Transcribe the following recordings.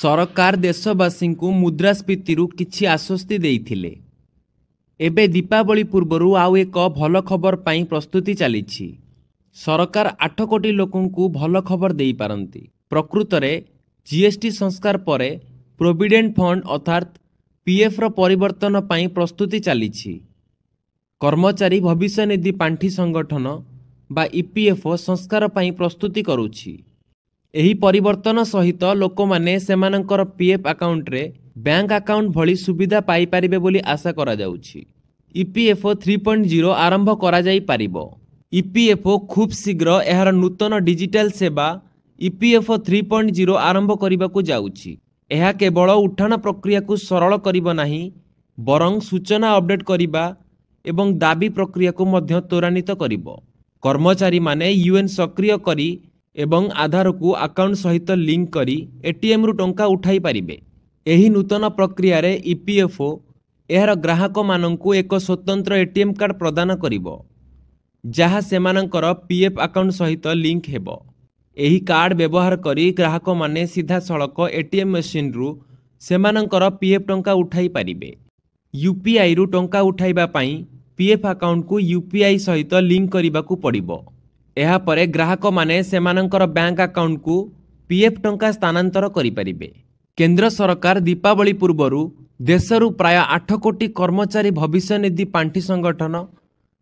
सरकार देशवासी को मुद्रास्फीति किछि आश्वस्ति देइथिले। एबे दीपावली पूर्वरु आउ एक भल खबर पाई प्रस्तुति चली। सरकार 8 कोटी लोकंकु भल खबर देई पारंती। प्रकृत रे जीएसटी संस्कार परे प्रोविडेंट फंड अर्थात पीएफ रो परिवर्तन पाई प्रस्तुति चली। कर्मचारी भविष्य निधि पांठी संगठन बा ईपीएफओ संस्कार पाई प्रस्तुति करुछि। एही परिवर्तन सहित लोक माने सेमानंकर पीएफ अकाउंट रे बैंक अकाउंट भली सुविधा पाई पारिबे बोली आशा करा जाउछि। ईपीएफओ 3.0 आरंभ करा जाई पारिबो। ईपीएफओ खूब शीघ्र एहार नूतन डिजिटल सेवा ईपीएफओ 3.0 आरंभ करिबाकू जाउछि। एहा केवल उठाण प्रक्रिया को सरल करिबो नाही, बरं सूचना अपडेट करिबा एवं दाबी प्रक्रिया को मध्य त्वरान्वित करिबो। कर्मचारी माने यूएन सक्रिय करी एवं आधार को अकाउंट सहित लिंक करी एटीएम रु टंका उठाई पारिबे। एही नूतन प्रक्रिया रे ईपीएफओ एहार ग्राहक माननकु एक स्वतंत्र एटीएम कार्ड प्रदान करिबो, जहा सेमानंकर पीएफ अकाउंट सहित लिंक हेबो। एही कार्ड व्यवहार करी ग्राहक माने सीधा सड़क एटीएम मशीन रु सेमानंकर पीएफ टंका उठाई पारिबे। यूपीआई रु टंका उठाइबा पाई पीएफ अकाउंट को यूपीआई सहित लिंक करिबाकू पड़िबो। एहा परे ग्राहक माने सेमानंकर बैंक अकाउंट को पीएफ टंका स्थानांतर करि पारिबे। केंद्र सरकार दीपावली पूर्वरु देशरु प्राय 8 कोटी कर्मचारी भविष्य निधि पांठी संगठन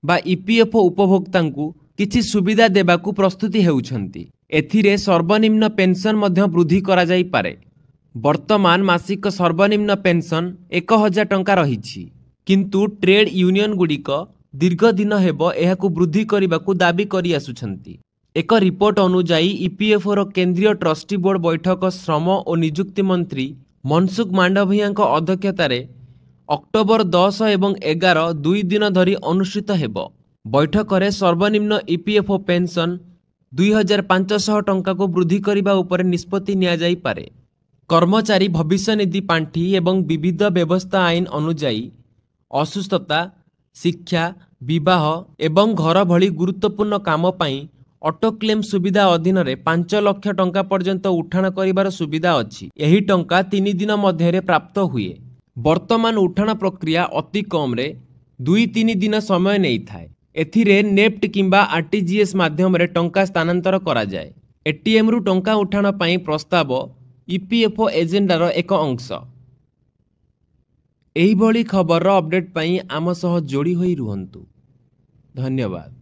बा ईपीएफओ उपभोक्तांकु किछि सुविधा देबाकू प्रस्तुति हेउछंती। एथिरे सर्वनिम्न पेंशन मध्य वृद्धि करा जाई पारे। वर्तमान मासिक सर्वनिम्न पेंशन 1000 टंका रहिछि, किंतु ट्रेड यूनियन गुडिक दीर्घ दिन हेबो एहाकू वृद्धि करिबाकू दाबी करि आसुछंती। एक रिपोर्ट अनुसार ईपीएफओ रो केंद्रीय ट्रस्टी बोर्ड बैठक श्रम और नियुक्ति मंत्री मनसुख मांडवियाଙ୍କ अध्यक्षतार अक्टोबर 10 एवं 11 दुई दिन धरी अनुष्ठित हेबो। बैठक रे सर्वनिम्न ईपीएफओ पेंशन 2500 टंका को वृद्धि करिबा उपरे निष्पत्ति निया जाई पारे। कर्मचारी भविष्य निधि पांठी एवं विविध व्यवस्था आईन अनुसार असुस्थता, शिक्षा, विवाह एवं घर भली गुरुत्वपूर्ण काम पाई ऑटो क्लेम सुविधा अधीन रे 5 लाख टंका पर्यंत उठाण करिवार सुविधा अछि। एही टंका 3 दिन मध्य प्राप्त हुए। वर्तमान उठाण प्रक्रिया अति कम रे 2-3 दिन समय नहीं थाए। एथिरे नेफ्ट किंबा आरटीजीएस माध्यम रे टंका स्थानांतर करा जाए। एटीएम रु टंका उठाण पाई प्रस्ताव ईपीएफओ एजेंडार एक अंश। एही भली खबर अपडेट पाई आम सह जोड़ी होई रुहंतु। धन्यवाद।